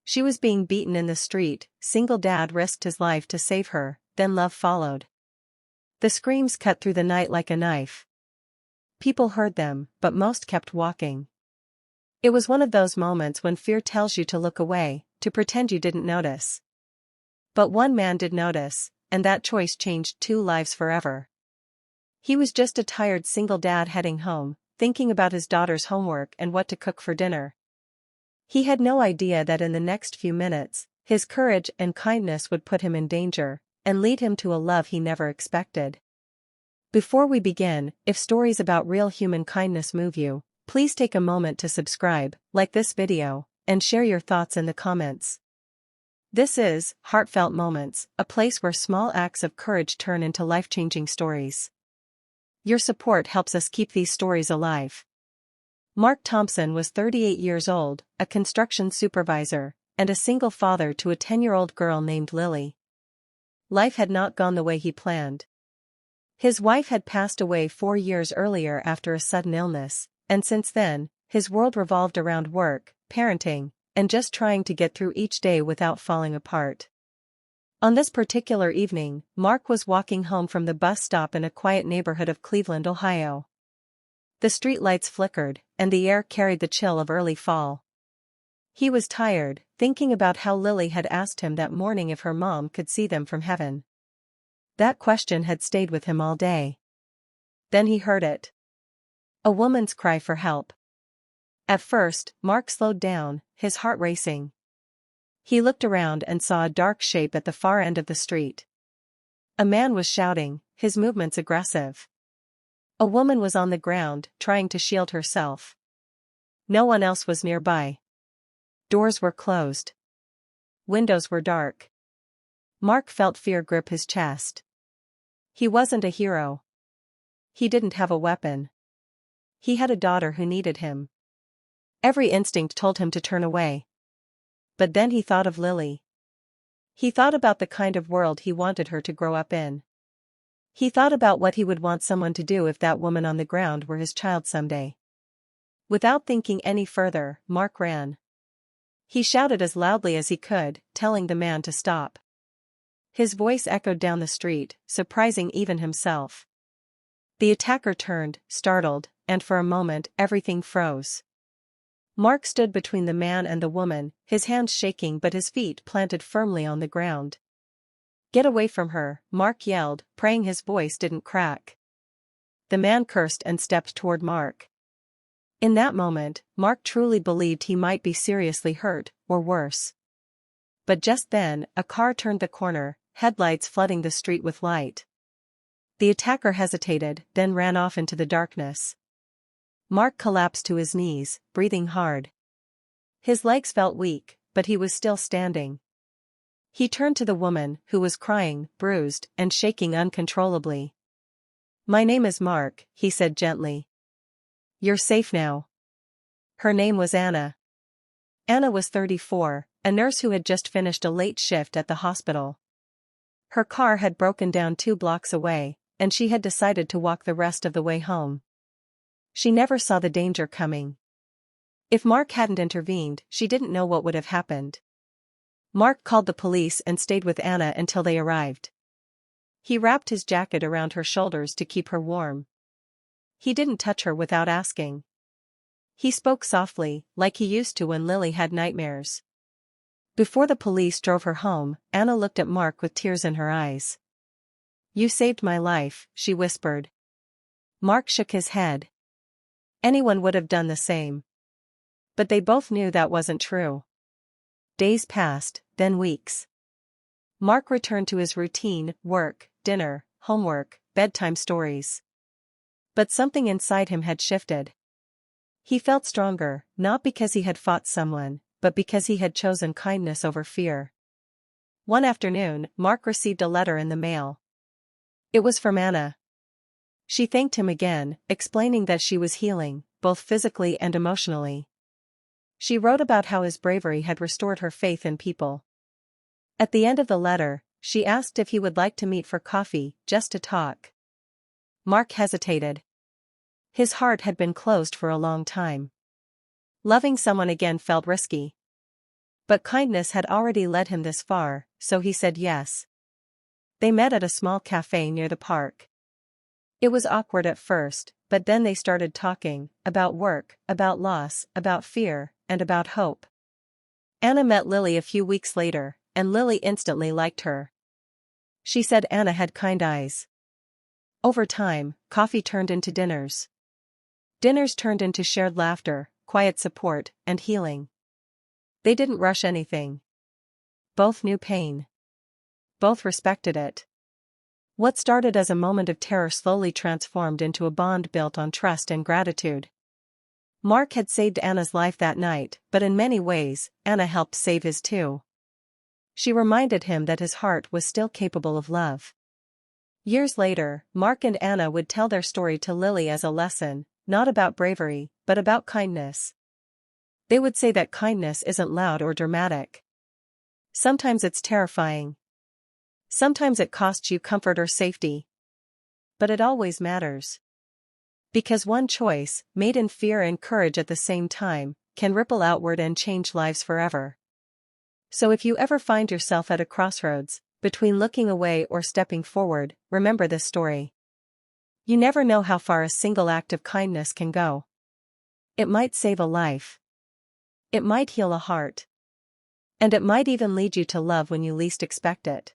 She was being beaten in the street, single dad risked his life to save her, then love followed. The screams cut through the night like a knife. People heard them, but most kept walking. It was one of those moments when fear tells you to look away, to pretend you didn't notice. But one man did notice, and that choice changed 2 lives forever. He was just a tired single dad heading home, thinking about his daughter's homework and what to cook for dinner. He had no idea that in the next few minutes, his courage and kindness would put him in danger, and lead him to a love he never expected. Before we begin, if stories about real human kindness move you, please take a moment to subscribe, like this video, and share your thoughts in the comments. This is Heartfelt Moments, a place where small acts of courage turn into life-changing stories. Your support helps us keep these stories alive. Mark Thompson was 38 years old, a construction supervisor, and a single father to a 10-year-old girl named Lily. Life had not gone the way he planned. His wife had passed away 4 years earlier after a sudden illness, and since then, his world revolved around work, parenting, and just trying to get through each day without falling apart. On this particular evening, Mark was walking home from the bus stop in a quiet neighborhood of Cleveland, Ohio. The street lights flickered, and the air carried the chill of early fall. He was tired, thinking about how Lily had asked him that morning if her mom could see them from heaven. That question had stayed with him all day. Then he heard it. A woman's cry for help. At first, Mark slowed down, his heart racing. He looked around and saw a dark shape at the far end of the street. A man was shouting, his movements aggressive. A woman was on the ground, trying to shield herself. No one else was nearby. Doors were closed. Windows were dark. Mark felt fear grip his chest. He wasn't a hero. He didn't have a weapon. He had a daughter who needed him. Every instinct told him to turn away. But then he thought of Lily. He thought about the kind of world he wanted her to grow up in. He thought about what he would want someone to do if that woman on the ground were his child someday. Without thinking any further, Mark ran. He shouted as loudly as he could, telling the man to stop. His voice echoed down the street, surprising even himself. The attacker turned, startled, and for a moment everything froze. Mark stood between the man and the woman, his hands shaking but his feet planted firmly on the ground. "Get away from her," Mark yelled, praying his voice didn't crack. The man cursed and stepped toward Mark. In that moment, Mark truly believed he might be seriously hurt, or worse. But just then, a car turned the corner, headlights flooding the street with light. The attacker hesitated, then ran off into the darkness. Mark collapsed to his knees, breathing hard. His legs felt weak, but he was still standing. He turned to the woman, who was crying, bruised, and shaking uncontrollably. "My name is Mark," he said gently. "You're safe now." Her name was Anna. Anna was 34, a nurse who had just finished a late shift at the hospital. Her car had broken down 2 blocks away, and she had decided to walk the rest of the way home. She never saw the danger coming. If Mark hadn't intervened, she didn't know what would have happened. Mark called the police and stayed with Anna until they arrived. He wrapped his jacket around her shoulders to keep her warm. He didn't touch her without asking. He spoke softly, like he used to when Lily had nightmares. Before the police drove her home, Anna looked at Mark with tears in her eyes. "You saved my life," she whispered. Mark shook his head. Anyone would have done the same. But they both knew that wasn't true. Days passed, then weeks. Mark returned to his routine: work, dinner, homework, bedtime stories. But something inside him had shifted. He felt stronger, not because he had fought someone, but because he had chosen kindness over fear. One afternoon, Mark received a letter in the mail. It was from Anna. She thanked him again, explaining that she was healing, both physically and emotionally. She wrote about how his bravery had restored her faith in people. At the end of the letter, she asked if he would like to meet for coffee, just to talk. Mark hesitated. His heart had been closed for a long time. Loving someone again felt risky. But kindness had already led him this far, so he said yes. They met at a small cafe near the park. It was awkward at first, but then they started talking, about work, about loss, about fear, and about hope. Anna met Lily a few weeks later, and Lily instantly liked her. She said Anna had kind eyes. Over time, coffee turned into dinners. Dinners turned into shared laughter, quiet support, and healing. They didn't rush anything. Both knew pain. Both respected it. What started as a moment of terror slowly transformed into a bond built on trust and gratitude. Mark had saved Anna's life that night, but in many ways, Anna helped save his too. She reminded him that his heart was still capable of love. Years later, Mark and Anna would tell their story to Lily as a lesson, not about bravery, but about kindness. They would say that kindness isn't loud or dramatic. Sometimes it's terrifying. Sometimes it costs you comfort or safety. But it always matters. Because one choice, made in fear and courage at the same time, can ripple outward and change lives forever. So if you ever find yourself at a crossroads, between looking away or stepping forward, remember this story. You never know how far a single act of kindness can go. It might save a life. It might heal a heart. And it might even lead you to love when you least expect it.